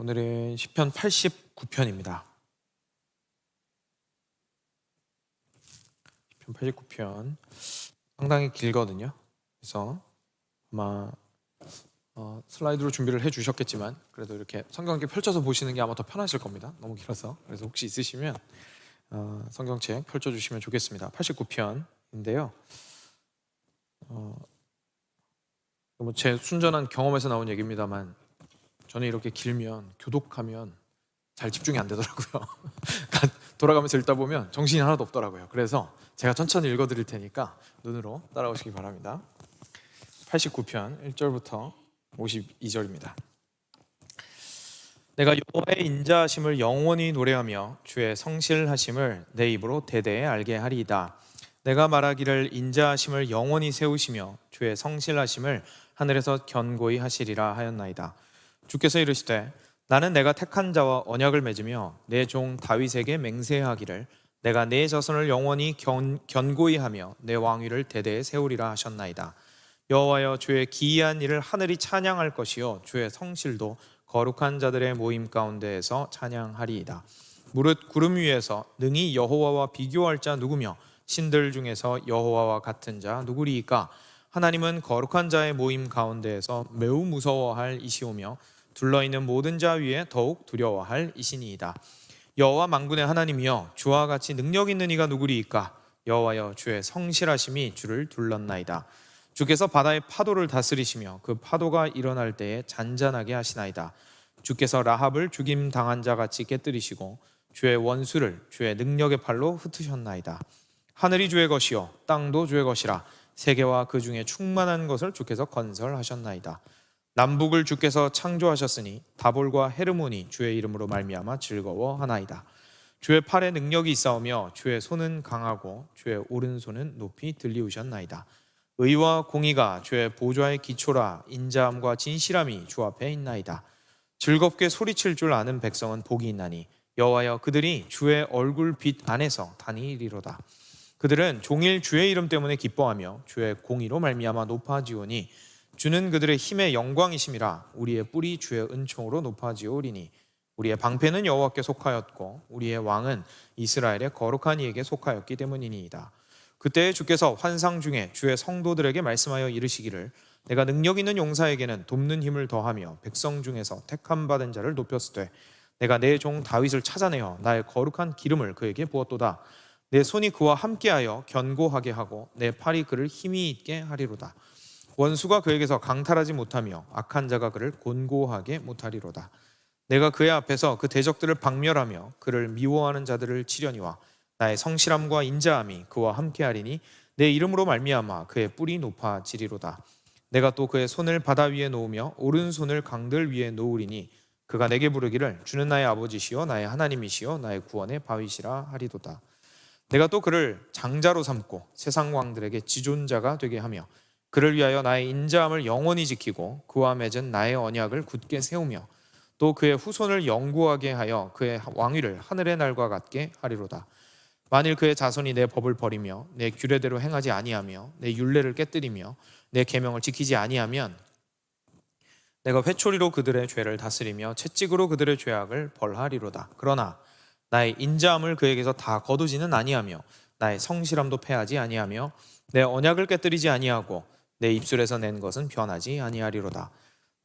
오늘은 시편 89편입니다. 시편 89편 상당히 길거든요. 그래서 아마 슬라이드로 준비를 해주셨겠지만 그래도 이렇게 성경 이렇게 펼쳐서 보시는 게 아마 더 편하실 겁니다. 너무 길어서. 그래서 혹시 있으시면 성경책 펼쳐주시면 좋겠습니다. 89편인데요. 뭐 제 순전한 경험에서 나온 얘기입니다만 저는 이렇게 길면 교독하면 잘 집중이 안 되더라고요. 돌아가면서 읽다 보면 정신이 하나도 없더라고요. 그래서 제가 천천히 읽어드릴 테니까 눈으로 따라오시기 바랍니다. 89편 1절부터 52절입니다. 내가 여호와의 인자하심을 영원히 노래하며 주의 성실하심을 내 입으로 대대에 알게 하리이다. 내가 말하기를 인자하심을 영원히 세우시며 주의 성실하심을 하늘에서 견고히 하시리라 하였나이다. 주께서 이르시되 나는 내가 택한 자와 언약을 맺으며 내 종 다윗에게 맹세하기를 내가 내 자손을 영원히 견고히 하며 내 왕위를 대대에 세우리라 하셨나이다. 여호와여, 주의 기이한 일을 하늘이 찬양할 것이요 주의 성실도 거룩한 자들의 모임 가운데에서 찬양하리이다. 무릇 구름 위에서 능히 여호와와 비교할 자 누구며 신들 중에서 여호와와 같은 자 누구리이까? 하나님은 거룩한 자의 모임 가운데에서 매우 무서워할 이시오며 둘러있는 모든 자 위에 더욱 두려워할 이시니이다. 여호와 만군의 하나님이여, 주와 같이 능력 있는 이가 누구리이까? 여호와여, 주의 성실하심이 주를 둘렀나이다. 주께서 바다의 파도를 다스리시며 그 파도가 일어날 때에 잔잔하게 하시나이다. 주께서 라합을 죽임 당한 자 같이 깨뜨리시고 주의 원수를 주의 능력의 팔로 흩으셨나이다. 하늘이 주의 것이요 땅도 주의 것이라. 세계와 그 중에 충만한 것을 주께서 건설하셨나이다. 남북을 주께서 창조하셨으니 다볼과 헤르몬이 주의 이름으로 말미암아 즐거워하나이다. 주의 팔에 능력이 있사오며 주의 손은 강하고 주의 오른손은 높이 들리우셨나이다. 의와 공의가 주의 보좌의 기초라. 인자함과 진실함이 주 앞에 있나이다. 즐겁게 소리칠 줄 아는 백성은 복이 있나니 여호와여, 그들이 주의 얼굴 빛 안에서 다니리로다. 그들은 종일 주의 이름 때문에 기뻐하며 주의 공의로 말미암아 높아지오니 주는 그들의 힘의 영광이심이라. 우리의 뿔이 주의 은총으로 높아지오리니 우리의 방패는 여호와께 속하였고 우리의 왕은 이스라엘의 거룩한 이에게 속하였기 때문이니이다. 그때 주께서 환상 중에 주의 성도들에게 말씀하여 이르시기를 내가 능력 있는 용사에게는 돕는 힘을 더하며 백성 중에서 택함 받은 자를 높였으되 내가 내 종 다윗을 찾아내어 나의 거룩한 기름을 그에게 부었도다. 내 손이 그와 함께하여 견고하게 하고 내 팔이 그를 힘이 있게 하리로다. 원수가 그에게서 강탈하지 못하며 악한 자가 그를 곤고하게 못하리로다. 내가 그의 앞에서 그 대적들을 박멸하며 그를 미워하는 자들을 치려니와 나의 성실함과 인자함이 그와 함께하리니 내 이름으로 말미암아 그의 뿔이 높아지리로다. 내가 또 그의 손을 바다 위에 놓으며 오른손을 강들 위에 놓으리니 그가 내게 부르기를 주는 나의 아버지시요 나의 하나님이시요 나의 구원의 바위시라 하리도다. 내가 또 그를 장자로 삼고 세상 왕들에게 지존자가 되게 하며 그를 위하여 나의 인자함을 영원히 지키고 그와 맺은 나의 언약을 굳게 세우며 또 그의 후손을 영구하게 하여 그의 왕위를 하늘의 날과 같게 하리로다. 만일 그의 자손이 내 법을 버리며 내 규례대로 행하지 아니하며 내 율례를 깨뜨리며 내 계명을 지키지 아니하면 내가 회초리로 그들의 죄를 다스리며 채찍으로 그들의 죄악을 벌하리로다. 그러나 나의 인자함을 그에게서 다 거두지는 아니하며 나의 성실함도 패하지 아니하며 내 언약을 깨뜨리지 아니하고 내 입술에서 낸 것은 변하지 아니하리로다.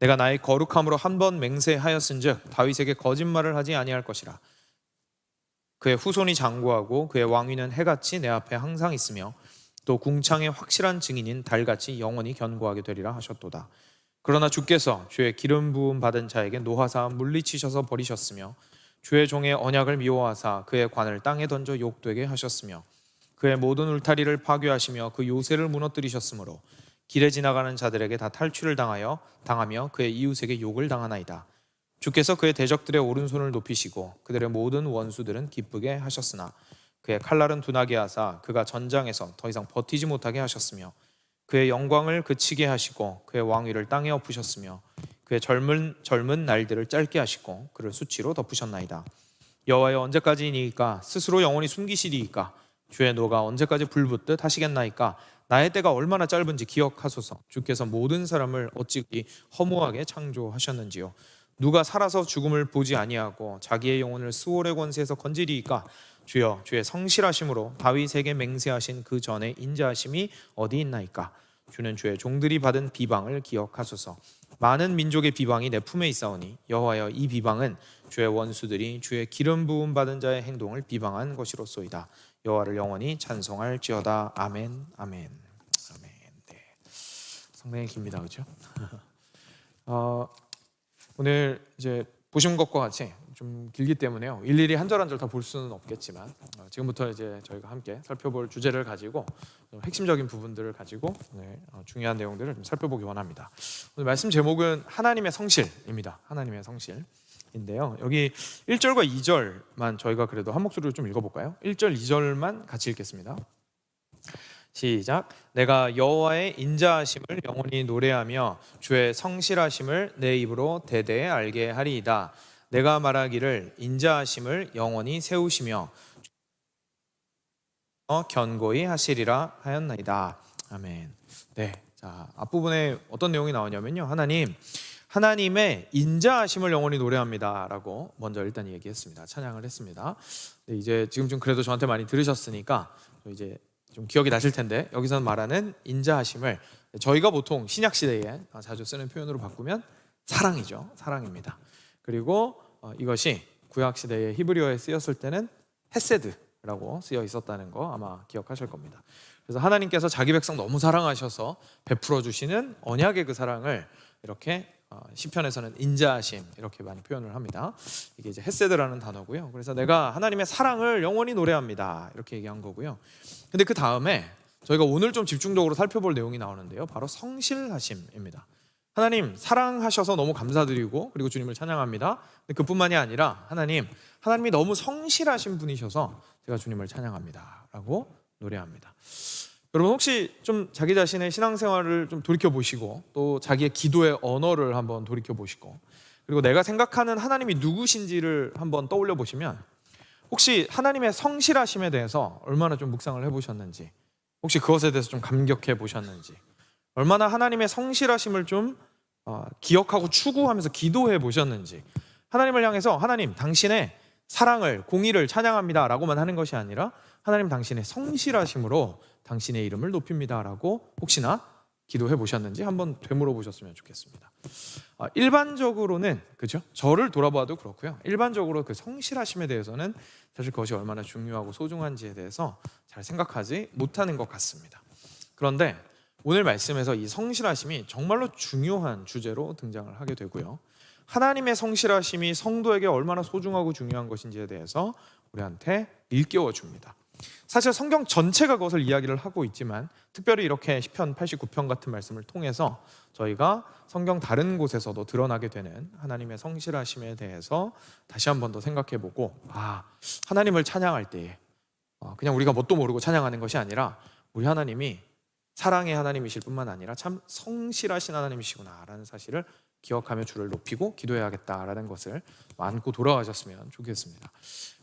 내가 나의 거룩함으로 한 번 맹세하였은즉 다윗에게 거짓말을 하지 아니할 것이라. 그의 후손이 장구하고 그의 왕위는 해같이 내 앞에 항상 있으며 또 궁창의 확실한 증인인 달같이 영원히 견고하게 되리라 하셨도다. 그러나 주께서 주의 기름 부음 받은 자에게 노하사 물리치셔서 버리셨으며 주의 종의 언약을 미워하사 그의 관을 땅에 던져 욕되게 하셨으며 그의 모든 울타리를 파괴하시며 그 요새를 무너뜨리셨으므로 길에 지나가는 자들에게 다 탈취를 당하며 그의 이웃에게 욕을 당하나이다. 주께서 그의 대적들의 오른손을 높이시고 그들의 모든 원수들은 기쁘게 하셨으나 그의 칼날은 둔하게 하사 그가 전장에서 더 이상 버티지 못하게 하셨으며 그의 영광을 그치게 하시고 그의 왕위를 땅에 엎으셨으며 그의 젊은 날들을 짧게 하시고 그를 수치로 덮으셨나이다. 여호와여, 언제까지이니까 스스로 영원히 숨기시리이까? 주의 노가 언제까지 불붙듯 하시겠나이까? 나의 때가 얼마나 짧은지 기억하소서. 주께서 모든 사람을 어찌 허무하게 창조하셨는지요. 누가 살아서 죽음을 보지 아니하고 자기의 영혼을 스올의 권세에서 건지리이까? 주여, 주의 성실하심으로 다윗에게 맹세하신 그 전에 인자하심이 어디 있나이까? 주는 주의 종들이 받은 비방을 기억하소서. 많은 민족의 비방이 내 품에 있사오니 여호와여, 이 비방은 주의 원수들이 주의 기름 부음 받은 자의 행동을 비방한 것이로소이다. 여호와를 영원히 찬송할지어다. 아멘, 아멘, 아멘. 네, 상당히 깁니다, 그렇죠? 오늘 이제 보신 것과 같이 좀 길기 때문에요, 일일이 한 절 한 절 다 볼 수는 없겠지만 지금부터 이제 저희가 함께 살펴볼 주제를 가지고 핵심적인 부분들을 가지고 중요한 내용들을 좀 살펴보기 원합니다. 오늘 말씀 제목은 하나님의 성실입니다. 하나님의 성실인데요, 여기 1절과 2절만 저희가 그래도 한 목소리로 좀 읽어볼까요? 1절, 2절만 같이 읽겠습니다. 시작. 내가 여호와의 인자하심을 영원히 노래하며 주의 성실하심을 내 입으로 대대에 알게 하리이다. 내가 말하기를 인자하심을 영원히 세우시며 견고히 하시리라 하였나이다. 아멘. 네, 자, 앞부분에 어떤 내용이 나오냐면요, 하나님의 인자하심을 영원히 노래합니다라고 먼저 일단 얘기했습니다. 찬양을 했습니다. 네, 이제 지금 좀 그래도 저한테 많이 들으셨으니까 이제 좀 기억이 나실 텐데, 여기서 말하는 인자하심을 저희가 보통 신약 시대에 자주 쓰는 표현으로 바꾸면 사랑이죠. 사랑입니다. 그리고 이것이 구약 시대의 히브리어에 쓰였을 때는 헤세드라고 쓰여 있었다는 거 아마 기억하실 겁니다. 그래서 하나님께서 자기 백성 너무 사랑하셔서 베풀어 주시는 언약의 그 사랑을 이렇게 시편에서는 인자하심 이렇게 많이 표현을 합니다. 이게 이제 헤세드라는 단어고요. 그래서 내가 하나님의 사랑을 영원히 노래합니다 이렇게 얘기한 거고요. 근데 그 다음에 저희가 오늘 좀 집중적으로 살펴볼 내용이 나오는데요, 바로 성실하심입니다. 하나님 사랑하셔서 너무 감사드리고 그리고 주님을 찬양합니다. 근데 그뿐만이 아니라 하나님이 너무 성실하신 분이셔서 제가 주님을 찬양합니다 라고 노래합니다. 여러분, 혹시 좀 자기 자신의 신앙생활을 좀 돌이켜보시고 또 자기의 기도의 언어를 한번 돌이켜보시고 그리고 내가 생각하는 하나님이 누구신지를 한번 떠올려 보시면, 혹시 하나님의 성실하심에 대해서 얼마나 좀 묵상을 해보셨는지, 혹시 그것에 대해서 좀 감격해 보셨는지, 얼마나 하나님의 성실하심을 좀 기억하고 추구하면서 기도해 보셨는지, 하나님을 향해서 하나님 당신의 사랑을, 공의를 찬양합니다 라고만 하는 것이 아니라 하나님 당신의 성실하심으로 당신의 이름을 높입니다 라고 혹시나 기도해 보셨는지 한번 되물어 보셨으면 좋겠습니다. 일반적으로는, 그죠? 저를 돌아봐도 그렇고요, 일반적으로 그 성실하심에 대해서는 사실 그것이 얼마나 중요하고 소중한지에 대해서 잘 생각하지 못하는 것 같습니다. 그런데 오늘 말씀에서 이 성실하심이 정말로 중요한 주제로 등장을 하게 되고요, 하나님의 성실하심이 성도에게 얼마나 소중하고 중요한 것인지에 대해서 우리한테 일깨워 줍니다. 사실 성경 전체가 그것을 이야기를 하고 있지만 특별히 이렇게 시편 89편 같은 말씀을 통해서 저희가 성경 다른 곳에서도 드러나게 되는 하나님의 성실하심에 대해서 다시 한 번 더 생각해보고, 하나님을 찬양할 때에 그냥 우리가 뭣도 모르고 찬양하는 것이 아니라 우리 하나님이 사랑의 하나님이실 뿐만 아니라 참 성실하신 하나님이시구나라는 사실을 기억하며 주를 높이고 기도해야겠다라는 것을 안고 돌아가셨으면 좋겠습니다.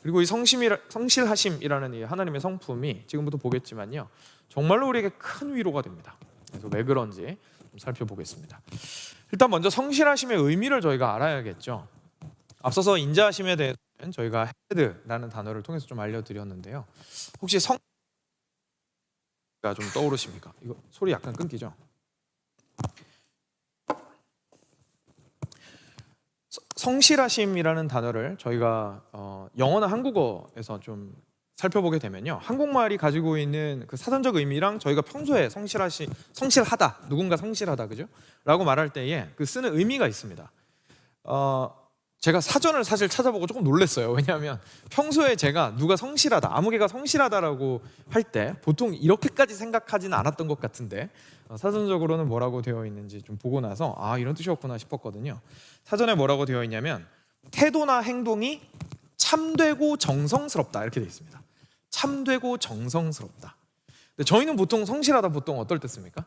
그리고 이 성실하심이라는 이 하나님의 성품이 지금부터 보겠지만요, 정말로 우리에게 큰 위로가 됩니다. 그래서 왜 그런지 좀 살펴보겠습니다. 일단 먼저 성실하심의 의미를 저희가 알아야겠죠. 앞서서 인자하심에 대해서는 저희가 헤드라는 단어를 통해서 좀 알려드렸는데요, 혹시 좀 떠오르십니까? 이거 소리 약간 끊기죠? 성실하심이라는 단어를 저희가 영어나 한국어에서 좀 살펴보게 되면요, 한국말이 가지고 있는 그 사전적 의미랑 저희가 평소에 성실하다, 누군가 성실하다, 그죠? 라고 말할 때에 그 쓰는 의미가 있습니다. 제가 사전을 사실 찾아보고 조금 놀랐어요. 왜냐하면 평소에 제가 누가 성실하다, 아무개가 성실하다라고 할 때 보통 이렇게까지 생각하지는 않았던 것 같은데, 사전적으로는 뭐라고 되어 있는지 좀 보고 나서 이런 뜻이었구나 싶었거든요. 사전에 뭐라고 되어 있냐면 태도나 행동이 참되고 정성스럽다 이렇게 되어 있습니다. 참되고 정성스럽다. 근데 저희는 보통 성실하다 보통 어떨 때 씁니까?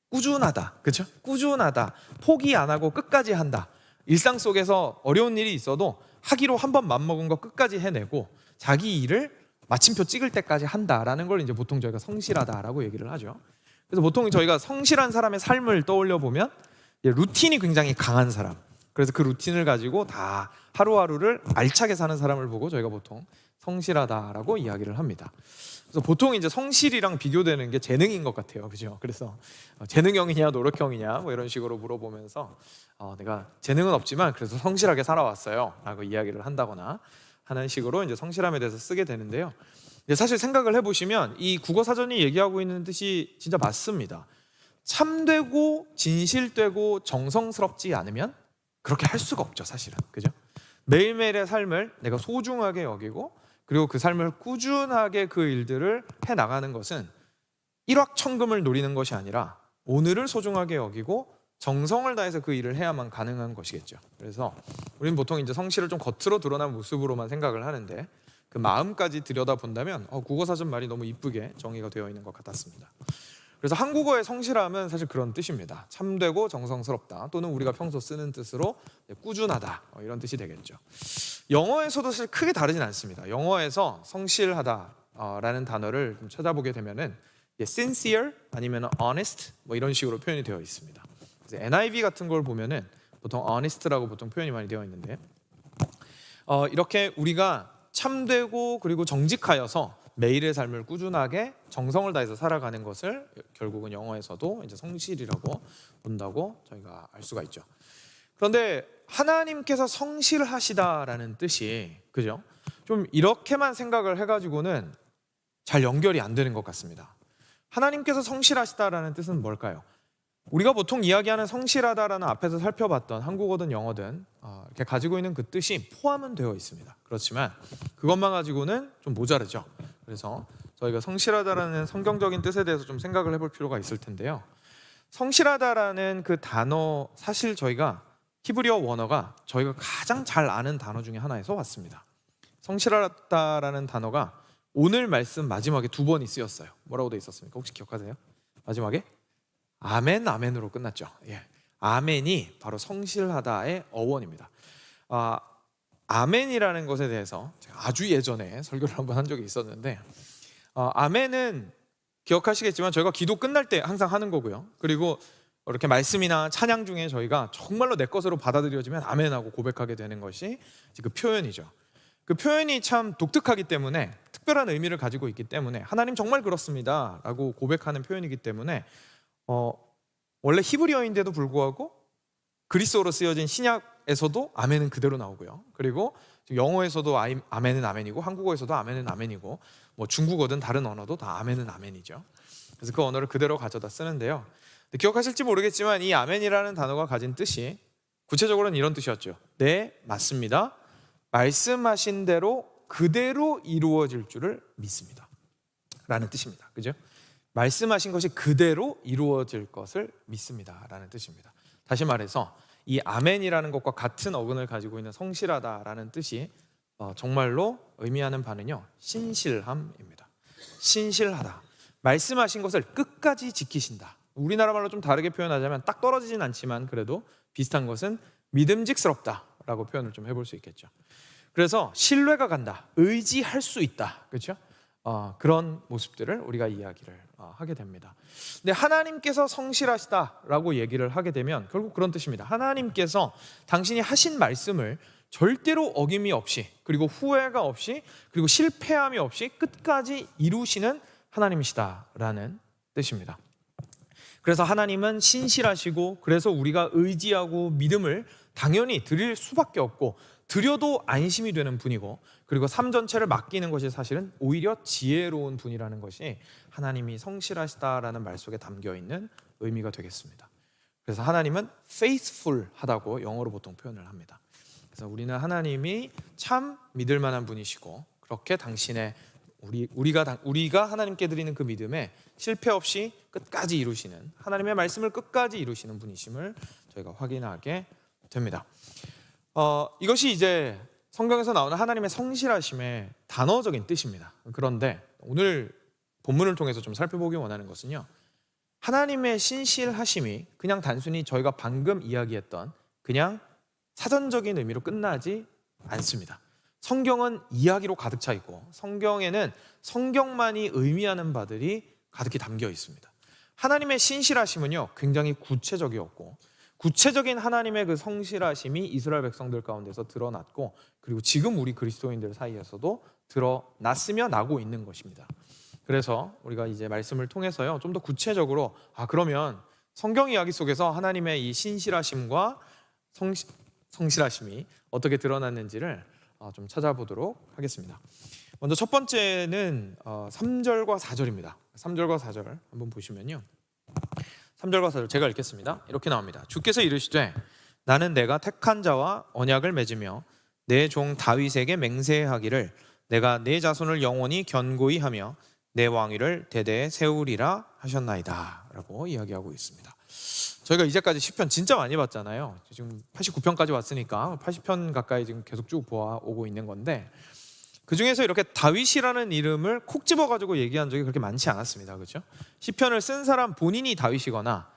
꾸준하다, 그렇죠? 꾸준하다, 포기 안 하고 끝까지 한다. 일상 속에서 어려운 일이 있어도 하기로 한 번 맘먹은 거 끝까지 해내고 자기 일을 마침표 찍을 때까지 한다라는 걸 이제 보통 저희가 성실하다라고 얘기를 하죠. 그래서 보통 저희가 성실한 사람의 삶을 떠올려 보면 루틴이 굉장히 강한 사람, 그래서 그 루틴을 가지고 다 하루하루를 알차게 사는 사람을 보고 저희가 보통 성실하다라고 이야기를 합니다. 그래서 보통 이제 성실이랑 비교되는 게 재능인 것 같아요, 그죠? 그래서 재능형이냐 노력형이냐 뭐 이런 식으로 물어보면서 내가 재능은 없지만 그래서 성실하게 살아왔어요라고 이야기를 한다거나 하는 식으로 이제 성실함에 대해서 쓰게 되는데요. 사실 생각을 해보시면 이 국어 사전이 얘기하고 있는 뜻이 진짜 맞습니다. 참되고 진실되고 정성스럽지 않으면 그렇게 할 수가 없죠, 사실은, 그죠? 매일매일의 삶을 내가 소중하게 여기고 그리고 그 삶을 꾸준하게 그 일들을 해나가는 것은 일확천금을 노리는 것이 아니라 오늘을 소중하게 여기고 정성을 다해서 그 일을 해야만 가능한 것이겠죠. 그래서 우리는 보통 이제 성실을 좀 겉으로 드러난 모습으로만 생각을 하는데 그 마음까지 들여다본다면 국어사전 말이 너무 이쁘게 정의가 되어 있는 것 같았습니다. 그래서 한국어의 성실함은 사실 그런 뜻입니다. 참되고 정성스럽다, 또는 우리가 평소 쓰는 뜻으로 꾸준하다, 이런 뜻이 되겠죠. 영어에서도 사실 크게 다르진 않습니다. 영어에서 성실하다라는 단어를 좀 찾아보게 되면은 sincere 아니면 honest 뭐 이런 식으로 표현이 되어 있습니다. 그래서 NIV 같은 걸 보면은 보통 honest라고 보통 표현이 많이 되어 있는데 이렇게 우리가 참되고 그리고 정직하여서 매일의 삶을 꾸준하게 정성을 다해서 살아가는 것을 결국은 영어에서도 이제 성실이라고 본다고 저희가 알 수가 있죠. 그런데 하나님께서 성실하시다라는 뜻이, 그죠? 좀 이렇게만 생각을 해가지고는 잘 연결이 안 되는 것 같습니다. 하나님께서 성실하시다라는 뜻은 뭘까요? 우리가 보통 이야기하는 성실하다라는 앞에서 살펴봤던 한국어든 영어든 이렇게 가지고 있는 그 뜻이 포함은 되어 있습니다. 그렇지만 그것만 가지고는 좀 모자르죠. 그래서 저희가 성실하다라는 성경적인 뜻에 대해서 좀 생각을 해볼 필요가 있을 텐데요. 성실하다라는 그 단어, 사실 저희가 히브리어 원어가 저희가 가장 잘 아는 단어 중에 하나에서 왔습니다. 성실하다라는 단어가 오늘 말씀 마지막에 2번이 쓰였어요. 뭐라고 되어 있었습니까? 혹시 기억하세요? 마지막에 아멘, 아멘으로 끝났죠. 아멘이 바로 성실하다의 어원입니다. 아멘이라는 것에 대해서 제가 아주 예전에 설교를 한번 한 적이 있었는데 아멘은 기억하시겠지만 저희가 기도 끝날 때 항상 하는 거고요. 그리고 이렇게 말씀이나 찬양 중에 저희가 정말로 내 것으로 받아들여지면 아멘하고 고백하게 되는 것이 그 표현이죠. 그 표현이 참 독특하기 때문에, 특별한 의미를 가지고 있기 때문에, 하나님 정말 그렇습니다 라고 고백하는 표현이기 때문에 원래 히브리어인데도 불구하고 그리스어로 쓰여진 신약에서도 아멘은 그대로 나오고요. 그리고 영어에서도 아멘은 아멘이고 한국어에서도 아멘은 아멘이고 뭐 중국어든 다른 언어도 다 아멘은 아멘이죠. 그래서 그 언어를 그대로 가져다 쓰는데요. 기억하실지 모르겠지만 이 아멘이라는 단어가 가진 뜻이 구체적으로는 이런 뜻이었죠. 네, 맞습니다. 말씀하신 대로 그대로 이루어질 줄을 믿습니다 라는 뜻입니다. 그죠? 말씀하신 것이 그대로 이루어질 것을 믿습니다 라는 뜻입니다. 다시 말해서 이 아멘이라는 것과 같은 어근을 가지고 있는 성실하다라는 뜻이 정말로 의미하는 바는요, 신실함입니다. 신실하다, 말씀하신 것을 끝까지 지키신다. 우리나라 말로 좀 다르게 표현하자면 딱 떨어지진 않지만 그래도 비슷한 것은 믿음직스럽다라고 표현을 좀 해볼 수 있겠죠. 그래서 신뢰가 간다, 의지할 수 있다, 그렇죠? 그런 모습들을 우리가 이야기를 하게 됩니다. 근데 하나님께서 성실하시다라고 얘기를 하게 되면 결국 그런 뜻입니다. 하나님께서 당신이 하신 말씀을 절대로 어김이 없이, 그리고 후회가 없이, 그리고 실패함이 없이 끝까지 이루시는 하나님이시다라는 뜻입니다. 그래서 하나님은 신실하시고, 그래서 우리가 의지하고 믿음을 당연히 드릴 수밖에 없고, 드려도 안심이 되는 분이고, 그리고 삶 전체를 맡기는 것이 사실은 오히려 지혜로운 분이라는 것이 하나님이 성실하시다라는 말 속에 담겨 있는 의미가 되겠습니다. 그래서 하나님은 faithful하다고 영어로 보통 표현을 합니다. 그래서 우리는 하나님이 참 믿을 만한 분이시고, 그렇게 당신의 우리가 하나님께 드리는 그 믿음에 실패 없이 끝까지 이루시는, 하나님의 말씀을 끝까지 이루시는 분이심을 저희가 확인하게 됩니다. 이것이 이제 성경에서 나오는 하나님의 성실하심의 단어적인 뜻입니다. 그런데 오늘 본문을 통해서 좀 살펴보기 원하는 것은요, 하나님의 신실하심이 그냥 단순히 저희가 방금 이야기했던 그냥 사전적인 의미로 끝나지 않습니다. 성경은 이야기로 가득 차 있고, 성경에는 성경만이 의미하는 바들이 가득히 담겨 있습니다. 하나님의 신실하심은요, 굉장히 구체적이었고, 구체적인 하나님의 그 성실하심이 이스라엘 백성들 가운데서 드러났고, 그리고 지금 우리 그리스도인들 사이에서도 드러났으며 나고 있는 것입니다. 그래서 우리가 이제 말씀을 통해서요, 좀 더 구체적으로 그러면 성경 이야기 속에서 하나님의 이 신실하심과 성실하심이 어떻게 드러났는지를 좀 찾아보도록 하겠습니다. 먼저 첫 번째는 3절과 4절입니다. 3절과 4절 한번 보시면요, 3절과 4절 제가 읽겠습니다. 이렇게 나옵니다. 주께서 이르시되 나는 내가 택한 자와 언약을 맺으며 내 종 다윗에게 맹세하기를 내가 내 자손을 영원히 견고히 하며 내 왕위를 대대에 세우리라 하셨나이다 라고 이야기하고 있습니다. 저희가 이제까지 시편 진짜 많이 봤잖아요. 지금 89편까지 왔으니까 80편 가까이 지금 계속 쭉 보아오고 있는 건데, 그 중에서 이렇게 다윗이라는 이름을 콕 집어가지고 얘기한 적이 그렇게 많지 않았습니다. 그렇죠? 시편을 쓴 사람 본인이 다윗이거나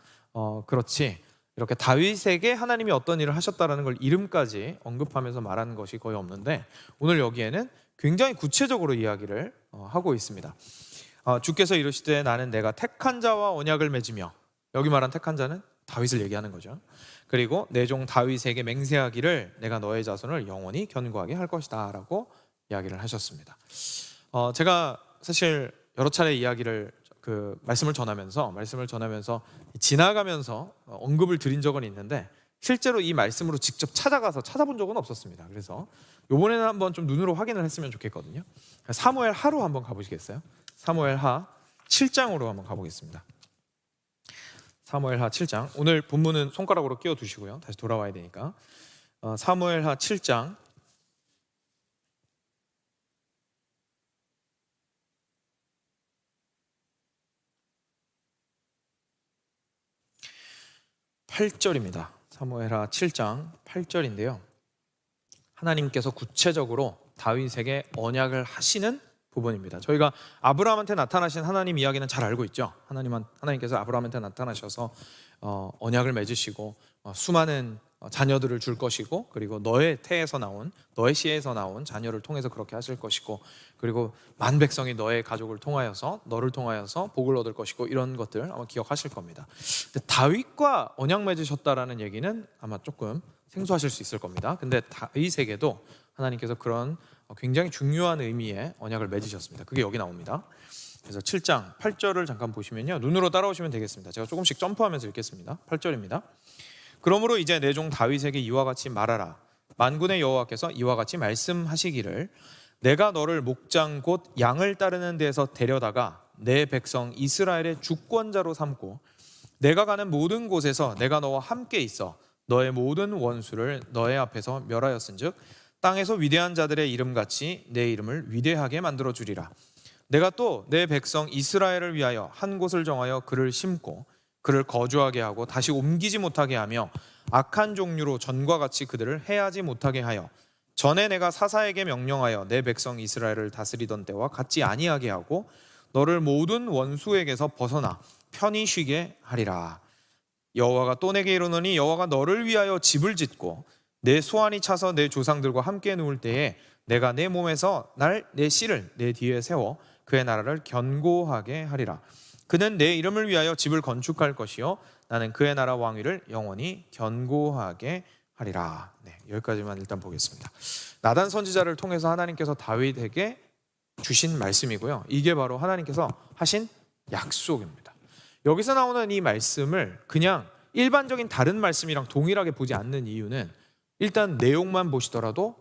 그렇지 이렇게 다윗에게 하나님이 어떤 일을 하셨다라는 걸 이름까지 언급하면서 말하는 것이 거의 없는데, 오늘 여기에는 굉장히 구체적으로 이야기를 하고 있습니다. 주께서 이르시되 나는 내가 택한 자와 언약을 맺으며, 여기 말한 택한 자는 다윗을 얘기하는 거죠. 그리고 내 종 다윗에게 맹세하기를 내가 너의 자손을 영원히 견고하게 할 것이다 라고 이야기를 하셨습니다. 제가 사실 여러 차례 이야기를 말씀을 전하면서 지나가면서 언급을 드린 적은 있는데, 실제로 이 말씀으로 직접 찾아가서 찾아본 적은 없었습니다. 그래서 이번에는 한번 좀 눈으로 확인을 했으면 좋겠거든요. 사무엘 하로 한번 가보시겠어요? 사무엘 하 7장으로 한번 가보겠습니다. 사무엘 하 7장, 오늘 본문은 손가락으로 끼워 두시고요, 다시 돌아와야 되니까. 사무엘 하 7장 8절입니다. 사무엘하 7장 8절인데요, 하나님께서 구체적으로 다윗에게 언약을 하시는 부분입니다. 저희가 아브라함한테 나타나신 하나님 이야기는 잘 알고 있죠. 하나님께서 아브라함한테 나타나셔서 언약을 맺으시고 수많은 자녀들을 줄 것이고, 그리고 너의 태에서 나온, 너의 씨에서 나온 자녀를 통해서 그렇게 하실 것이고, 그리고 만 백성이 너의 가족을 통하여서, 너를 통하여서 복을 얻을 것이고, 이런 것들 아마 기억하실 겁니다. 근데 다윗과 언약 맺으셨다라는 얘기는 아마 조금 생소하실 수 있을 겁니다. 근데 다윗에게도 하나님께서 그런 굉장히 중요한 의미의 언약을 맺으셨습니다. 그게 여기 나옵니다. 그래서 7장 8절을 잠깐 보시면요, 눈으로 따라오시면 되겠습니다. 제가 조금씩 점프하면서 읽겠습니다. 8절입니다. 그러므로 이제 내 종 다윗에게 이와 같이 말하라. 만군의 여호와께서 이와 같이 말씀하시기를 내가 너를 목장 곧 양을 따르는 데에서 데려다가 내 백성 이스라엘의 주권자로 삼고 내가 가는 모든 곳에서 내가 너와 함께 있어 너의 모든 원수를 너의 앞에서 멸하였은즉 땅에서 위대한 자들의 이름같이 내 이름을 위대하게 만들어 주리라. 내가 또 내 백성 이스라엘을 위하여 한 곳을 정하여 그를 심고 그를 거주하게 하고 다시 옮기지 못하게 하며 악한 종류로 전과 같이 그들을 해하지 못하게 하여 전에 내가 사사에게 명령하여 내 백성 이스라엘을 다스리던 때와 같지 아니하게 하고 너를 모든 원수에게서 벗어나 편히 쉬게 하리라. 여호와가 또 내게 이르노니 여호와가 너를 위하여 집을 짓고 내 소환이 차서 내 조상들과 함께 누울 때에 내가 내 몸에서 내 씨를 내 뒤에 세워 그의 나라를 견고하게 하리라. 그는 내 이름을 위하여 집을 건축할 것이요 나는 그의 나라 왕위를 영원히 견고하게 하리라. 네, 여기까지만 일단 보겠습니다. 나단 선지자를 통해서 하나님께서 다윗에게 주신 말씀이고요, 이게 바로 하나님께서 하신 약속입니다. 여기서 나오는 이 말씀을 그냥 일반적인 다른 말씀이랑 동일하게 보지 않는 이유는, 일단 내용만 보시더라도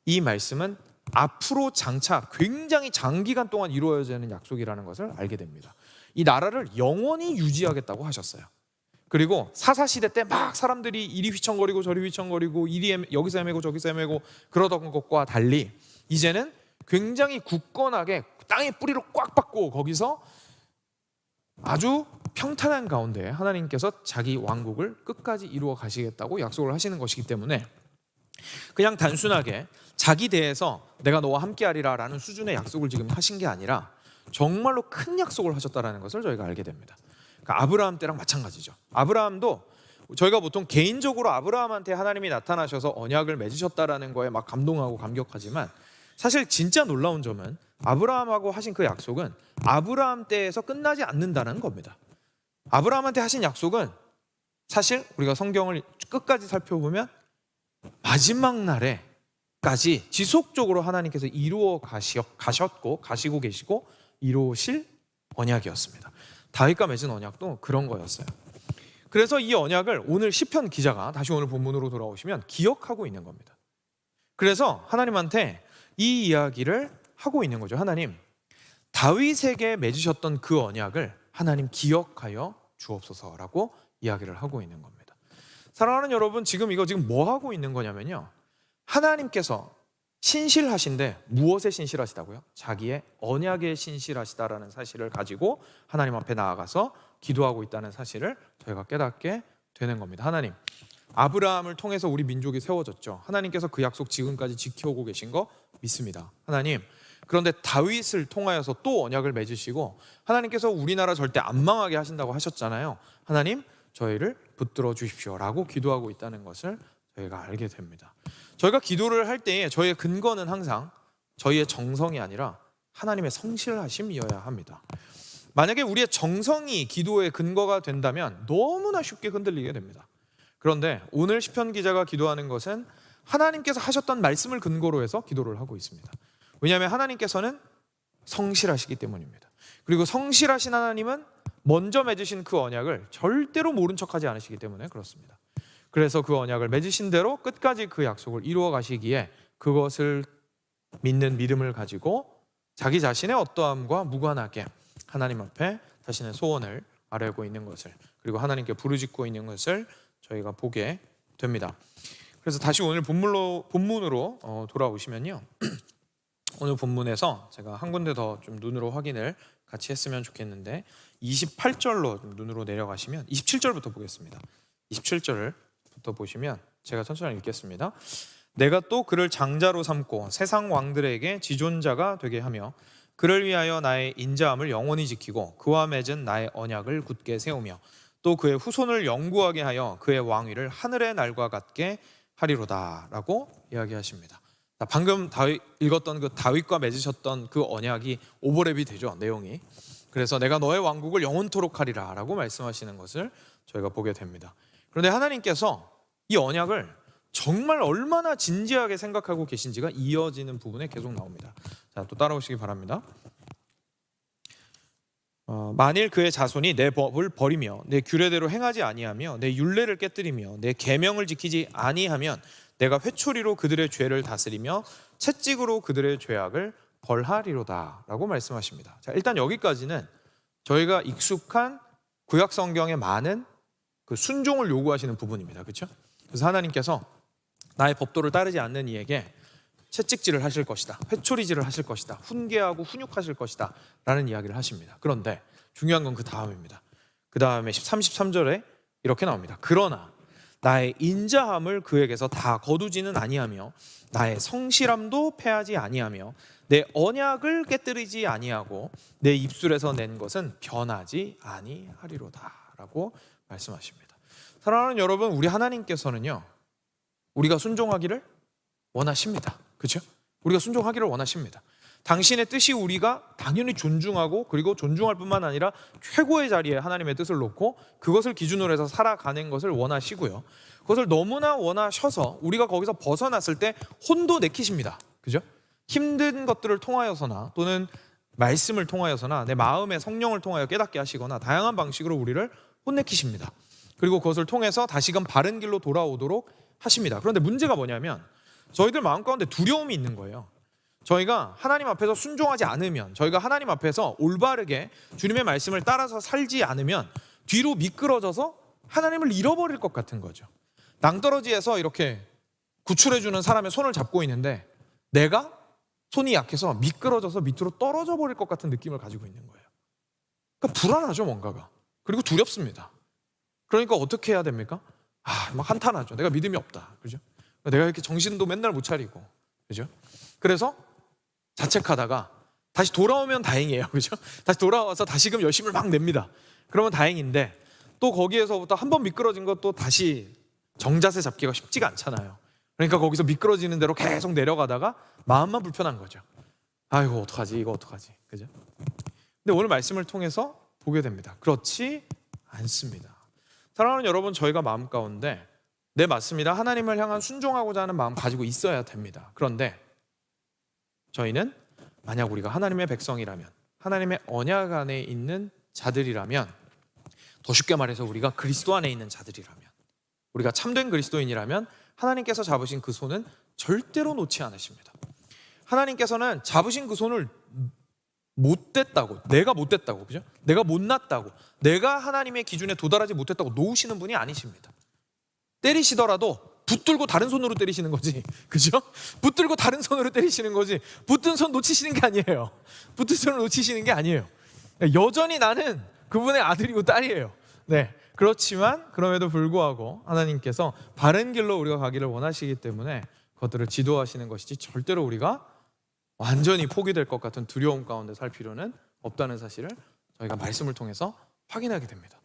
이 말씀은 앞으로 장차 굉장히 장기간 동안 이루어지는 약속이라는 것을 알게 됩니다. 이 나라를 영원히 유지하겠다고 하셨어요. 그리고 사사시대 때 막 사람들이 이리 휘청거리고 저리 휘청거리고 여기서 헤매고 저기서 헤매고 그러던 것과 달리 이제는 굉장히 굳건하게 땅에 뿌리를 꽉 박고 거기서 아주 평탄한 가운데 하나님께서 자기 왕국을 끝까지 이루어 가시겠다고 약속을 하시는 것이기 때문에 그냥 단순하게 자기 대에서 내가 너와 함께하리라 라는 수준의 약속을 지금 하신 게 아니라 정말로 큰 약속을 하셨다는 것을 저희가 알게 됩니다. 그러니까 아브라함 때랑 마찬가지죠. 아브라함도 저희가 보통 개인적으로 아브라함한테 하나님이 나타나셔서 언약을 맺으셨다라는 거에 막 감동하고 감격하지만, 사실 진짜 놀라운 점은 아브라함하고 하신 그 약속은 아브라함 때에서 끝나지 않는다는 겁니다. 아브라함한테 하신 약속은 사실 우리가 성경을 끝까지 살펴보면 마지막 날에까지 지속적으로 하나님께서 이루어 가시고 계시고 이루실 언약이었습니다. 다윗과 맺은 언약도 그런 거였어요. 그래서 이 언약을 오늘 시편 기자가 다시 오늘 본문으로 돌아오시면 기억하고 있는 겁니다. 그래서 하나님한테 이 이야기를 하고 있는 거죠. 하나님, 다윗에게 맺으셨던 그 언약을 하나님 기억하여 주옵소서라고 이야기를 하고 있는 겁니다. 사랑하는 여러분, 지금 뭐 하고 있는 거냐면요, 하나님께서 신실하신데 무엇에 신실하시다고요? 자기의 언약에 신실하시다라는 사실을 가지고 하나님 앞에 나아가서 기도하고 있다는 사실을 저희가 깨닫게 되는 겁니다. 하나님, 아브라함을 통해서 우리 민족이 세워졌죠. 하나님께서 그 약속 지금까지 지켜오고 계신 거 믿습니다. 하나님, 그런데 다윗을 통하여서 또 언약을 맺으시고 하나님께서 우리나라 절대 안 망하게 하신다고 하셨잖아요. 하나님, 저희를 붙들어 주십시오라고 기도하고 있다는 것을 저희가 알게 됩니다. 저희가 기도를 할 때에 저희의 근거는 항상 저희의 정성이 아니라 하나님의 성실하심이어야 합니다. 만약에 우리의 정성이 기도의 근거가 된다면 너무나 쉽게 흔들리게 됩니다. 그런데 오늘 시편 기자가 기도하는 것은 하나님께서 하셨던 말씀을 근거로 해서 기도를 하고 있습니다. 왜냐하면 하나님께서는 성실하시기 때문입니다. 그리고 성실하신 하나님은 먼저 맺으신 그 언약을 절대로 모른 척하지 않으시기 때문에 그렇습니다. 그래서 그 언약을 맺으신 대로 끝까지 그 약속을 이루어 가시기에 그것을 믿는 믿음을 가지고 자기 자신의 어떠함과 무관하게 하나님 앞에 자신의 소원을 아뢰고 있는 것을, 그리고 하나님께 부르짖고 있는 것을 저희가 보게 됩니다. 그래서 다시 오늘 본문으로 돌아오시면요, 오늘 본문에서 제가 한 군데 더 좀 눈으로 확인을 같이 했으면 좋겠는데 28절로 눈으로 내려가시면 27절부터 보겠습니다. 27절부터 보시면 제가 천천히 읽겠습니다. 내가 또 그를 장자로 삼고 세상 왕들에게 지존자가 되게 하며 그를 위하여 나의 인자함을 영원히 지키고 그와 맺은 나의 언약을 굳게 세우며 또 그의 후손을 영구하게 하여 그의 왕위를 하늘의 날과 같게 하리로다 라고 이야기하십니다. 방금 읽었던 그 다윗과 맺으셨던 그 언약이 오버랩이 되죠, 내용이. 그래서 내가 너의 왕국을 영원토록 하리라 라고 말씀하시는 것을 저희가 보게 됩니다. 그런데 하나님께서 이 언약을 정말 얼마나 진지하게 생각하고 계신지가 이어지는 부분에 계속 나옵니다. 자, 또 따라오시기 바랍니다. 만일 그의 자손이 내 법을 버리며 내 규례대로 행하지 아니하며 내 율례를 깨뜨리며 내 계명을 지키지 아니하면 내가 회초리로 그들의 죄를 다스리며 채찍으로 그들의 죄악을 벌하리로다 라고 말씀하십니다. 자, 일단 여기까지는 저희가 익숙한 구약 성경의 많은 그 순종을 요구하시는 부분입니다. 그렇죠? 그래서 하나님께서 나의 법도를 따르지 않는 이에게 채찍질을 하실 것이다, 회초리질을 하실 것이다, 훈계하고 훈육하실 것이다 라는 이야기를 하십니다. 그런데 중요한 건 그 다음입니다. 그 다음에 33절에 이렇게 나옵니다. 그러나 나의 인자함을 그에게서 다 거두지는 아니하며 나의 성실함도 패하지 아니하며 내 언약을 깨뜨리지 아니하고 내 입술에서 낸 것은 변하지 아니하리로다 라고 말씀하십니다. 사랑하는 여러분, 우리 하나님께서는요, 우리가 순종하기를 원하십니다. 그렇죠? 우리가 순종하기를 원하십니다. 당신의 뜻이 우리가 당연히 존중하고, 그리고 존중할 뿐만 아니라 최고의 자리에 하나님의 뜻을 놓고 그것을 기준으로 해서 살아가는 것을 원하시고요, 그것을 너무나 원하셔서 우리가 거기서 벗어났을 때 혼도 내키십니다. 그죠? 힘든 것들을 통하여서나 또는 말씀을 통하여서나 내 마음의 성령을 통하여 깨닫게 하시거나 다양한 방식으로 우리를 혼내키십니다. 그리고 그것을 통해서 다시금 바른 길로 돌아오도록 하십니다. 그런데 문제가 뭐냐면 저희들 마음 가운데 두려움이 있는 거예요. 저희가 하나님 앞에서 순종하지 않으면, 저희가 하나님 앞에서 올바르게 주님의 말씀을 따라서 살지 않으면 뒤로 미끄러져서 하나님을 잃어버릴 것 같은 거죠. 낭떠러지에서 이렇게 구출해주는 사람의 손을 잡고 있는데 내가 손이 약해서 미끄러져서 밑으로 떨어져 버릴 것 같은 느낌을 가지고 있는 거예요. 그러니까 불안하죠, 뭔가가. 그리고 두렵습니다. 그러니까 어떻게 해야 됩니까? 막 한탄하죠. 내가 믿음이 없다. 그죠? 내가 이렇게 정신도 맨날 못 차리고. 그죠? 그래서 자책하다가 다시 돌아오면 다행이에요. 그죠? 다시 돌아와서 다시금 열심을 막 냅니다. 그러면 다행인데 또 거기에서부터 한번 미끄러진 것도 다시 정자세 잡기가 쉽지가 않잖아요. 그러니까 거기서 미끄러지는 대로 계속 내려가다가 마음만 불편한 거죠. 아이고, 어떡하지? 이거 어떡하지? 그죠? 근데 오늘 말씀을 통해서 보게 됩니다. 그렇지 않습니다. 사랑하는 여러분, 저희가 마음 가운데 네, 맞습니다. 하나님을 향한 순종하고자 하는 마음 가지고 있어야 됩니다. 그런데 저희는 만약 우리가 하나님의 백성이라면, 하나님의 언약 안에 있는 자들이라면, 더 쉽게 말해서 우리가 그리스도 안에 있는 자들이라면, 우리가 참된 그리스도인이라면 하나님께서 잡으신 그 손은 절대로 놓지 않으십니다. 하나님께서는 잡으신 그 손을 못됐다고, 내가 못됐다고, 그죠? 내가 못났다고, 내가 하나님의 기준에 도달하지 못했다고 놓으시는 분이 아니십니다. 때리시더라도 붙들고 다른 손으로 때리시는 거지, 그죠? 붙들고 다른 손으로 때리시는 거지, 붙든 손 놓치시는 게 아니에요. 붙든 손을 놓치시는 게 아니에요. 여전히 나는 그분의 아들이고 딸이에요. 네, 그렇지만 그럼에도 불구하고 하나님께서 바른 길로 우리가 가기를 원하시기 때문에 그것들을 지도하시는 것이지, 절대로 우리가 완전히 포기될 것 같은 두려움 가운데 살 필요는 없다는 사실을 저희가 말씀을 통해서 확인하게 됩니다.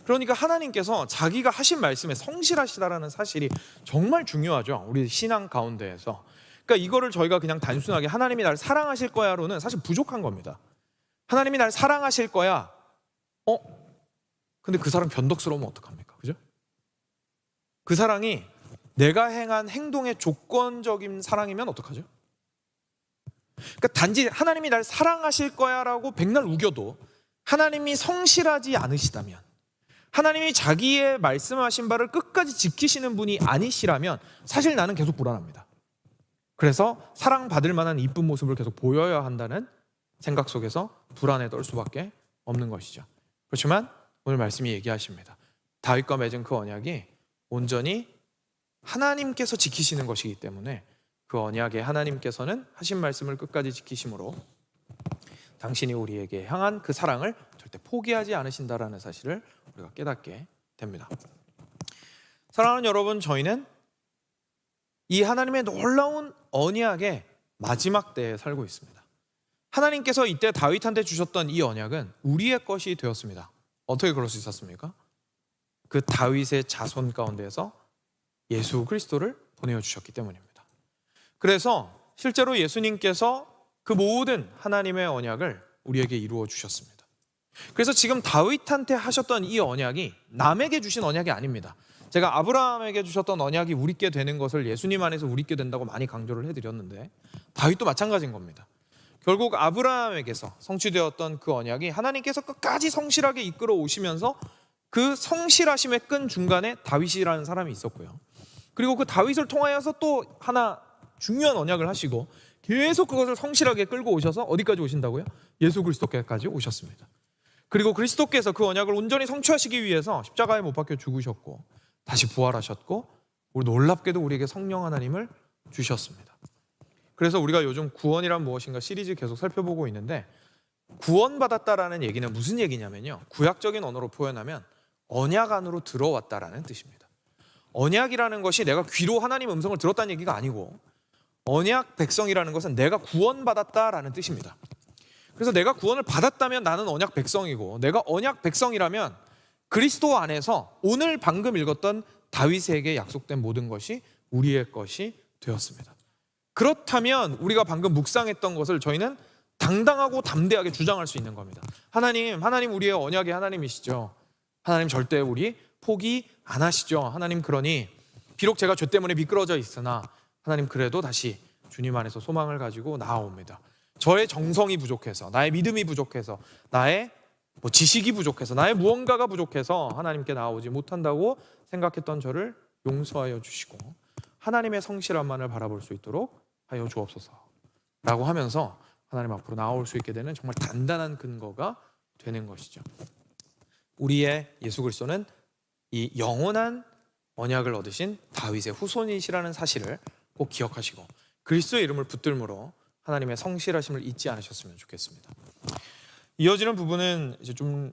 그러니까 하나님께서 자기가 하신 말씀에 성실하시다라는 사실이 정말 중요하죠, 우리 신앙 가운데에서. 그러니까 이거를 저희가 그냥 단순하게 하나님이 날 사랑하실 거야로는 사실 부족한 겁니다. 하나님이 날 사랑하실 거야, 근데 그 사람 변덕스러우면 어떡합니까? 그죠? 그 사랑이 내가 행한 행동의 조건적인 사랑이면 어떡하죠? 그러니까 단지 하나님이 날 사랑하실 거야 라고 백날 우겨도 하나님이 성실하지 않으시다면, 하나님이 자기의 말씀하신 바를 끝까지 지키시는 분이 아니시라면 사실 나는 계속 불안합니다. 그래서 사랑받을 만한 이쁜 모습을 계속 보여야 한다는 생각 속에서 불안에 떨 수밖에 없는 것이죠. 그렇지만 오늘 말씀이 얘기하십니다. 다윗과 맺은 그 언약이 온전히 하나님께서 지키시는 것이기 때문에 그 언약에 하나님께서는 하신 말씀을 끝까지 지키심으로 당신이 우리에게 향한 그 사랑을 절대 포기하지 않으신다라는 사실을 우리가 깨닫게 됩니다. 사랑하는 여러분, 저희는 이 하나님의 놀라운 언약의 마지막 때에 살고 있습니다. 하나님께서 이때 다윗한테 주셨던 이 언약은 우리의 것이 되었습니다. 어떻게 그럴 수 있었습니까? 그 다윗의 자손 가운데에서 예수 그리스도를 보내주셨기 때문입니다. 그래서 실제로 예수님께서 그 모든 하나님의 언약을 우리에게 이루어 주셨습니다. 그래서 지금 다윗한테 하셨던 이 언약이 남에게 주신 언약이 아닙니다. 제가 아브라함에게 주셨던 언약이 우리께 되는 것을 예수님 안에서 우리께 된다고 많이 강조를 해드렸는데, 다윗도 마찬가지인 겁니다. 결국 아브라함에게서 성취되었던 그 언약이 하나님께서 끝까지 성실하게 이끌어 오시면서 그 성실하심의 끈 중간에 다윗이라는 사람이 있었고요. 그리고 그 다윗을 통하여서 또 하나 중요한 언약을 하시고 계속 그것을 성실하게 끌고 오셔서 어디까지 오신다고요? 예수 그리스도께까지 오셨습니다. 그리고 그리스도께서 그 언약을 온전히 성취하시기 위해서 십자가에 못 박혀 죽으셨고 다시 부활하셨고, 우리 놀랍게도 우리에게 성령 하나님을 주셨습니다. 그래서 우리가 요즘 구원이란 무엇인가 시리즈 계속 살펴보고 있는데, 구원받았다라는 얘기는 무슨 얘기냐면요, 구약적인 언어로 표현하면 언약 안으로 들어왔다라는 뜻입니다. 언약이라는 것이 내가 귀로 하나님 음성을 들었다는 얘기가 아니고, 언약 백성이라는 것은 내가 구원받았다라는 뜻입니다. 그래서 내가 구원을 받았다면 나는 언약 백성이고, 내가 언약 백성이라면 그리스도 안에서 오늘 방금 읽었던 다윗에게 약속된 모든 것이 우리의 것이 되었습니다. 그렇다면 우리가 방금 묵상했던 것을 저희는 당당하고 담대하게 주장할 수 있는 겁니다. 하나님 우리의 언약의 하나님이시죠. 하나님 절대 우리 포기 안 하시죠. 하나님, 그러니 비록 제가 죄 때문에 미끄러져 있으나 하나님 그래도 다시 주님 안에서 소망을 가지고 나아옵니다. 저의 정성이 부족해서, 나의 믿음이 부족해서, 나의 지식이 부족해서, 나의 무언가가 부족해서 하나님께 나아오지 못한다고 생각했던 저를 용서하여 주시고 하나님의 성실함만을 바라볼 수 있도록 하여 주옵소서 라고 하면서 하나님 앞으로 나아올 수 있게 되는 정말 단단한 근거가 되는 것이죠. 우리의 예수 그리스도는 이 영원한 언약을 얻으신 다윗의 후손이시라는 사실을 꼭 기억하시고 그리스도의 이름을 붙들므로 하나님의 성실하심을 잊지 않으셨으면 좋겠습니다. 이어지는 부분은 이제 좀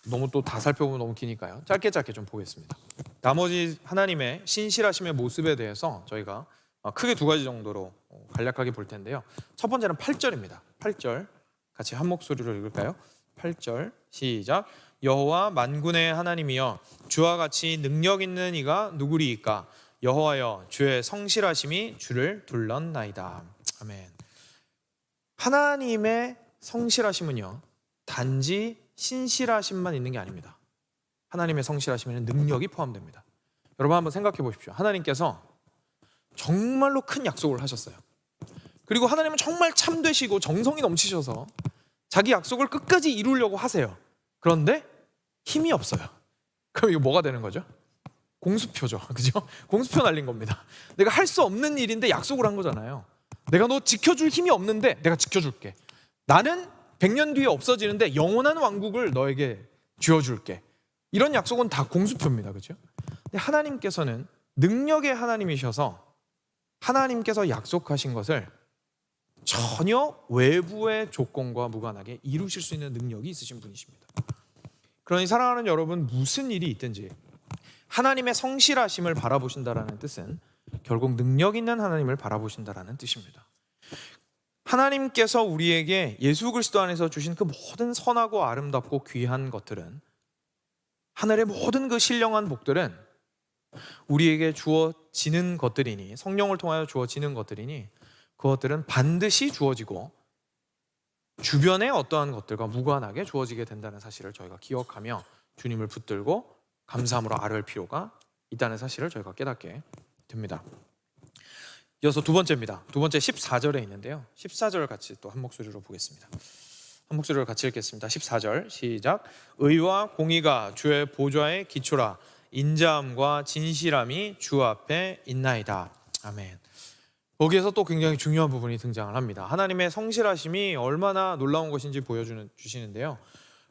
너무 또 다 살펴보면 너무 기니까요, 짧게 좀 보겠습니다. 나머지 하나님의 신실하심의 모습에 대해서 저희가 크게 두 가지 정도로 간략하게 볼 텐데요. 첫 번째는 8절입니다. 8절 같이 한 목소리로 읽을까요? 8절 시작. 여호와 만군의 하나님이여, 주와 같이 능력 있는 이가 누구리이까? 여호와여, 주의 성실하심이 주를 둘렀나이다. 아멘. 하나님의 성실하심은요, 단지 신실하심만 있는 게 아닙니다. 하나님의 성실하심에는 능력이 포함됩니다. 여러분 한번 생각해 보십시오. 하나님께서 정말로 큰 약속을 하셨어요. 그리고 하나님은 정말 참되시고 정성이 넘치셔서 자기 약속을 끝까지 이루려고 하세요. 그런데 힘이 없어요. 그럼 이거 뭐가 되는 거죠? 공수표죠. 그죠? 공수표 날린 겁니다. 내가 할 수 없는 일인데 약속을 한 거잖아요. 내가 너 지켜줄 힘이 없는데 내가 지켜줄게. 나는 100년 뒤에 없어지는데 영원한 왕국을 너에게 쥐어줄게. 이런 약속은 다 공수표입니다. 그죠? 근데 하나님께서는 능력의 하나님이셔서 하나님께서 약속하신 것을 전혀 외부의 조건과 무관하게 이루실 수 있는 능력이 있으신 분이십니다. 그러니 사랑하는 여러분, 무슨 일이 있든지 하나님의 성실하심을 바라보신다라는 뜻은 결국 능력 있는 하나님을 바라보신다라는 뜻입니다. 하나님께서 우리에게 예수 그리스도 안에서 주신 그 모든 선하고 아름답고 귀한 것들은, 하늘의 모든 그 신령한 복들은 우리에게 주어지는 것들이니, 성령을 통하여 주어지는 것들이니 그것들은 반드시 주어지고 주변의 어떠한 것들과 무관하게 주어지게 된다는 사실을 저희가 기억하며 주님을 붙들고 감사함으로 아뢰을 필요가 있다는 사실을 저희가 깨닫게 됩니다. 이어서 두 번째입니다. 두 번째 14절에 있는데요, 14절 같이 또 한 목소리로 보겠습니다. 한 목소리로 같이 읽겠습니다. 14절 시작. 의와 공의가 주의 보좌의 기초라. 인자함과 진실함이 주 앞에 있나이다. 아멘. 거기에서 또 굉장히 중요한 부분이 등장을 합니다. 하나님의 성실하심이 얼마나 놀라운 것인지 보여주시는데요,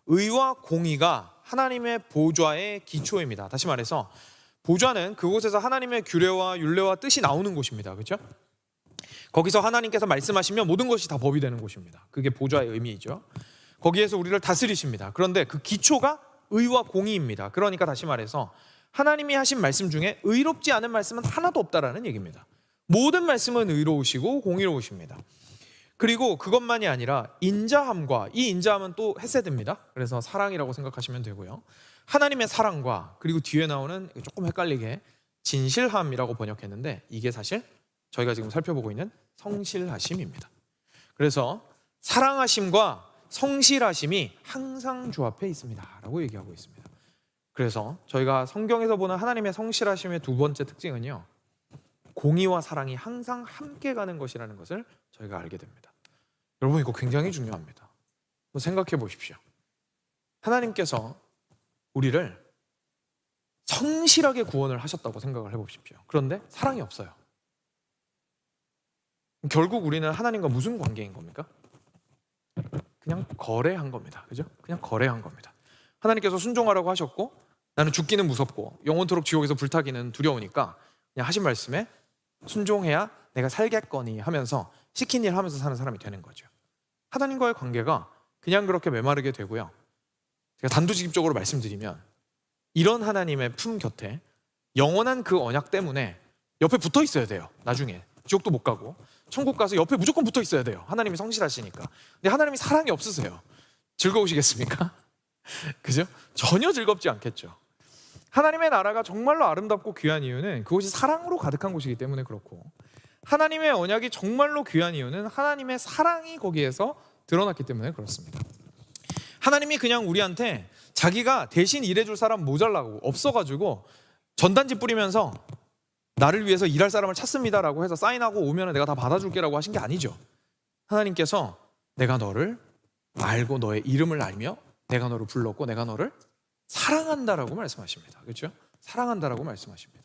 의와 공의가 하나님의 보좌의 기초입니다. 다시 말해서 보좌는 그곳에서 하나님의 규례와 율례와 뜻이 나오는 곳입니다. 그렇죠? 거기서 하나님께서 말씀하시면 모든 것이 다 법이 되는 곳입니다. 그게 보좌의 의미이죠. 거기에서 우리를 다스리십니다. 그런데 그 기초가 의와 공의입니다. 그러니까 다시 말해서 하나님이 하신 말씀 중에 의롭지 않은 말씀은 하나도 없다라는 얘기입니다. 모든 말씀은 의로우시고 공의로우십니다. 그리고 그것만이 아니라 인자함과, 이 인자함은 또 헤세드입니다. 그래서 사랑이라고 생각하시면 되고요, 하나님의 사랑과, 그리고 뒤에 나오는 조금 헷갈리게 진실함이라고 번역했는데 이게 사실 저희가 지금 살펴보고 있는 성실하심입니다. 그래서 사랑하심과 성실하심이 항상 주 앞에 있습니다 라고 얘기하고 있습니다. 그래서 저희가 성경에서 보는 하나님의 성실하심의 두 번째 특징은요, 공의와 사랑이 항상 함께 가는 것이라는 것을 저희가 알게 됩니다. 여러분, 이거 굉장히 중요합니다. 한번 생각해 보십시오. 하나님께서 우리를 성실하게 구원을 하셨다고 생각을 해보십시오. 그런데 사랑이 없어요. 결국 우리는 하나님과 무슨 관계인 겁니까? 그냥 거래한 겁니다. 그죠? 그냥 거래한 겁니다. 하나님께서 순종하라고 하셨고 나는 죽기는 무섭고 영원토록 지옥에서 불타기는 두려우니까 그냥 하신 말씀에 순종해야 내가 살겠거니 하면서 시킨 일 하면서 사는 사람이 되는 거죠. 하나님과의 관계가 그냥 그렇게 메마르게 되고요, 제가 단도직입적으로 말씀드리면 이런 하나님의 품 곁에 영원한 그 언약 때문에 옆에 붙어 있어야 돼요. 나중에 지옥도 못 가고 천국 가서 옆에 무조건 붙어 있어야 돼요. 하나님이 성실하시니까. 근데 하나님이 사랑이 없으세요. 즐거우시겠습니까? 그죠? 전혀 즐겁지 않겠죠. 하나님의 나라가 정말로 아름답고 귀한 이유는 그곳이 사랑으로 가득한 곳이기 때문에 그렇고, 하나님의 언약이 정말로 귀한 이유는 하나님의 사랑이 거기에서 드러났기 때문에 그렇습니다. 하나님이 그냥 우리한테 자기가 대신 일해줄 사람 모자라고 없어가지고 전단지 뿌리면서 나를 위해서 일할 사람을 찾습니다라고 해서 사인하고 오면 내가 다 받아줄게라고 하신 게 아니죠. 하나님께서 내가 너를 알고 너의 이름을 알며 내가 너를 불렀고 내가 너를 사랑한다라고 말씀하십니다. 그렇죠? 사랑한다라고 말씀하십니다.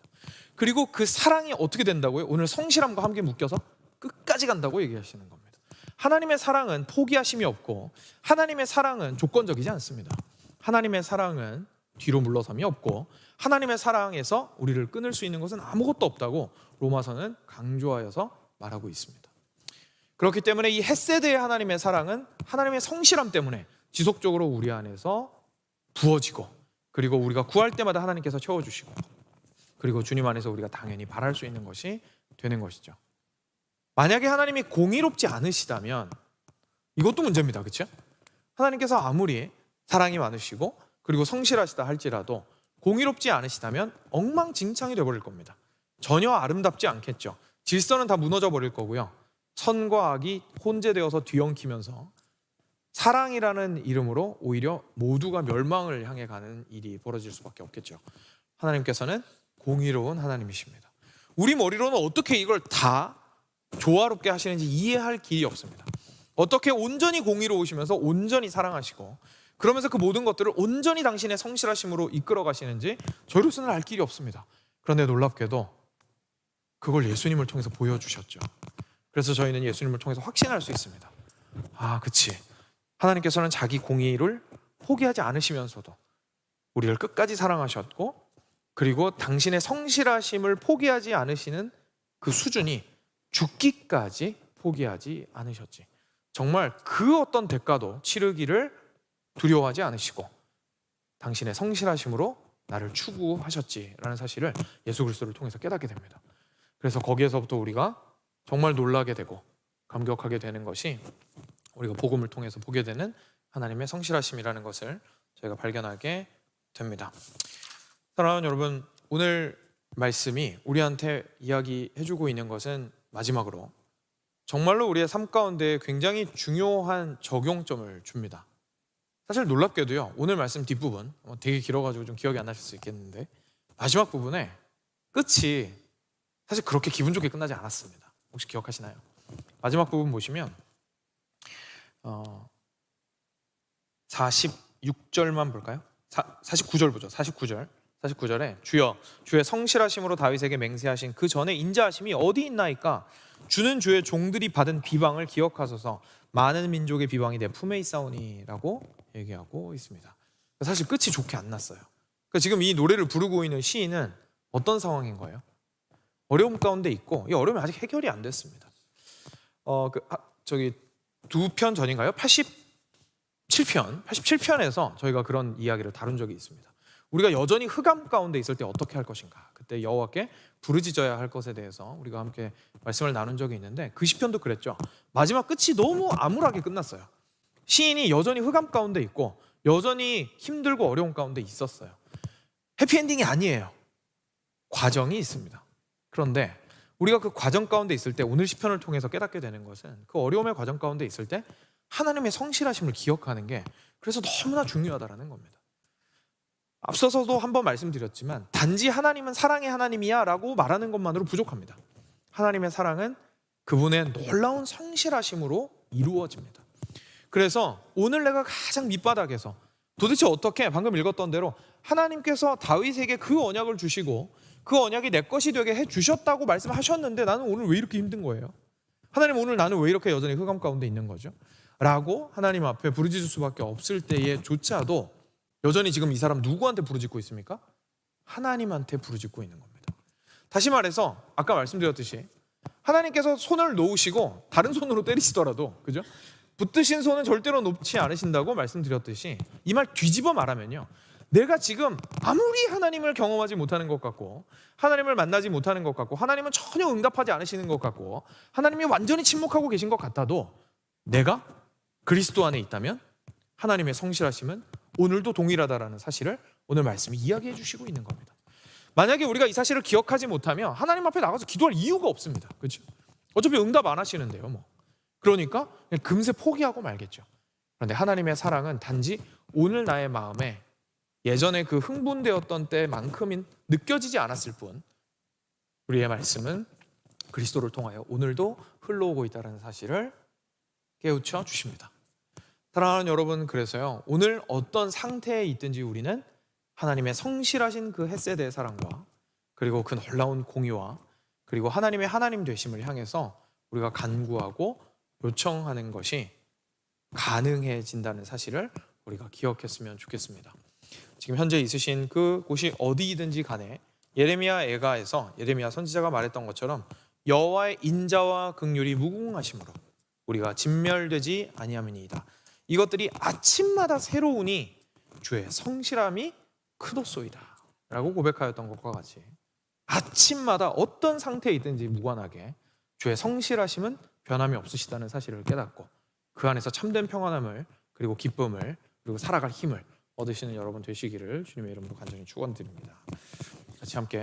그리고 그 사랑이 어떻게 된다고요? 오늘 성실함과 함께 묶여서 끝까지 간다고 얘기하시는 겁니다. 하나님의 사랑은 포기하심이 없고 하나님의 사랑은 조건적이지 않습니다. 하나님의 사랑은 뒤로 물러섬이 없고 하나님의 사랑에서 우리를 끊을 수 있는 것은 아무것도 없다고 로마서는 강조하여서 말하고 있습니다. 그렇기 때문에 이 헤세드의 하나님의 사랑은 하나님의 성실함 때문에 지속적으로 우리 안에서 부어지고, 그리고 우리가 구할 때마다 하나님께서 채워주시고, 그리고 주님 안에서 우리가 당연히 바랄 수 있는 것이 되는 것이죠. 만약에 하나님이 공의롭지 않으시다면 이것도 문제입니다. 그렇죠? 하나님께서 아무리 사랑이 많으시고 그리고 성실하시다 할지라도 공의롭지 않으시다면 엉망진창이 되어버릴 겁니다. 전혀 아름답지 않겠죠. 질서는 다 무너져 버릴 거고요, 선과 악이 혼재되어서 뒤엉키면서 사랑이라는 이름으로 오히려 모두가 멸망을 향해 가는 일이 벌어질 수밖에 없겠죠. 하나님께서는 공의로운 하나님이십니다. 우리 머리로는 어떻게 이걸 다 조화롭게 하시는지 이해할 길이 없습니다. 어떻게 온전히 공의로우시면서 온전히 사랑하시고 그러면서 그 모든 것들을 온전히 당신의 성실하심으로 이끌어 가시는지 저희로서는 알 길이 없습니다. 그런데 놀랍게도 그걸 예수님을 통해서 보여주셨죠. 그래서 저희는 예수님을 통해서 확신할 수 있습니다. 아, 그치. 하나님께서는 자기 공의를 포기하지 않으시면서도 우리를 끝까지 사랑하셨고, 그리고 당신의 성실하심을 포기하지 않으시는 그 수준이 죽기까지 포기하지 않으셨지. 정말 그 어떤 대가도 치르기를 두려워하지 않으시고 당신의 성실하심으로 나를 추구하셨지라는 사실을 예수 그리스도를 통해서 깨닫게 됩니다. 그래서 거기에서부터 우리가 정말 놀라게 되고 감격하게 되는 것이 우리가 복음을 통해서 보게 되는 하나님의 성실하심이라는 것을 저희가 발견하게 됩니다. 사랑하는 여러분, 오늘 말씀이 우리한테 이야기해주고 있는 것은 마지막으로 정말로 우리의 삶 가운데 굉장히 중요한 적용점을 줍니다. 사실 놀랍게도요, 오늘 말씀 뒷부분 되게 길어가지고 좀 기억이 안 나실 수 있겠는데 마지막 부분에 끝이 사실 그렇게 기분 좋게 끝나지 않았습니다. 혹시 기억하시나요? 마지막 부분 보시면 46절만 볼까요? 49절 보죠. 49절에 주의 성실하심으로 다윗에게 맹세하신 그 전에 인자하심이 어디 있나이까? 주는 주의 종들이 받은 비방을 기억하소서. 많은 민족의 비방이 내 품에 있사오니라고 얘기하고 있습니다. 사실 끝이 좋게 안 났어요. 그러니까 지금 이 노래를 부르고 있는 시인은 어떤 상황인 거예요? 어려움 가운데 있고 이 어려움이 아직 해결이 안 됐습니다. 두 편 전인가요? 87편에서 저희가 그런 이야기를 다룬 적이 있습니다. 우리가 여전히 흑암 가운데 있을 때 어떻게 할 것인가, 그때 여호와께 부르짖어야 할 것에 대해서 우리가 함께 말씀을 나눈 적이 있는데 그 시편도 그랬죠. 마지막 끝이 너무 암울하게 끝났어요. 시인이 여전히 흑암 가운데 있고 여전히 힘들고 어려운 가운데 있었어요. 해피엔딩이 아니에요. 과정이 있습니다. 그런데 우리가 그 과정 가운데 있을 때 오늘 시편을 통해서 깨닫게 되는 것은 그 어려움의 과정 가운데 있을 때 하나님의 성실하심을 기억하는 게 그래서 너무나 중요하다는 겁니다. 앞서서도 한번 말씀드렸지만 단지 하나님은 사랑의 하나님이야 라고 말하는 것만으로 부족합니다. 하나님의 사랑은 그분의 놀라운 성실하심으로 이루어집니다. 그래서 오늘 내가 가장 밑바닥에서 도대체 어떻게 방금 읽었던 대로 하나님께서 다윗에게 그 언약을 주시고 그 언약이 내 것이 되게 해주셨다고 말씀하셨는데 나는 오늘 왜 이렇게 힘든 거예요? 하나님, 오늘 나는 왜 이렇게 여전히 흑암 가운데 있는 거죠? 라고 하나님 앞에 부르짖을 수밖에 없을 때에조차도 여전히 지금 이 사람 누구한테 부르짖고 있습니까? 하나님한테 부르짖고 있는 겁니다. 다시 말해서 아까 말씀드렸듯이 하나님께서 손을 놓으시고 다른 손으로 때리시더라도, 그죠? 붙드신 손은 절대로 놓지 않으신다고 말씀드렸듯이 이 말 뒤집어 말하면요, 내가 지금 아무리 하나님을 경험하지 못하는 것 같고 하나님을 만나지 못하는 것 같고 하나님은 전혀 응답하지 않으시는 것 같고 하나님이 완전히 침묵하고 계신 것 같아도 내가 그리스도 안에 있다면 하나님의 성실하심은 오늘도 동일하다라는 사실을 오늘 말씀이 이야기해 주시고 있는 겁니다. 만약에 우리가 이 사실을 기억하지 못하면 하나님 앞에 나가서 기도할 이유가 없습니다. 그렇죠? 어차피 응답 안 하시는데요. 그러니까 그냥 금세 포기하고 말겠죠. 그런데 하나님의 사랑은 단지 오늘 나의 마음에 예전에 그 흥분되었던 때만큼은 느껴지지 않았을 뿐 우리의 말씀은 그리스도를 통하여 오늘도 흘러오고 있다는 사실을 깨우쳐 주십니다. 사랑하는 여러분, 그래서요, 오늘 어떤 상태에 있든지 우리는 하나님의 성실하신 그 헷세대의 사랑과 그리고 그 놀라운 공의와 그리고 하나님의 하나님 되심을 향해서 우리가 간구하고 요청하는 것이 가능해진다는 사실을 우리가 기억했으면 좋겠습니다. 지금 현재 있으신 그 곳이 어디이든지 간에 예레미야 애가에서 예레미야 선지자가 말했던 것처럼 여호와의 인자와 긍휼이 무궁하심으로 우리가 진멸되지 아니함이니이다. 이것들이 아침마다 새로우니 주의 성실함이 크도소이다 라고 고백하였던 것과 같이 아침마다 어떤 상태에 있든지 무관하게 주의 성실하심은 변함이 없으시다는 사실을 깨닫고 그 안에서 참된 평안함을 그리고 기쁨을 그리고 살아갈 힘을 얻으시는 여러분 되시기를 주님의 이름으로 간절히 축원드립니다. 같이 함께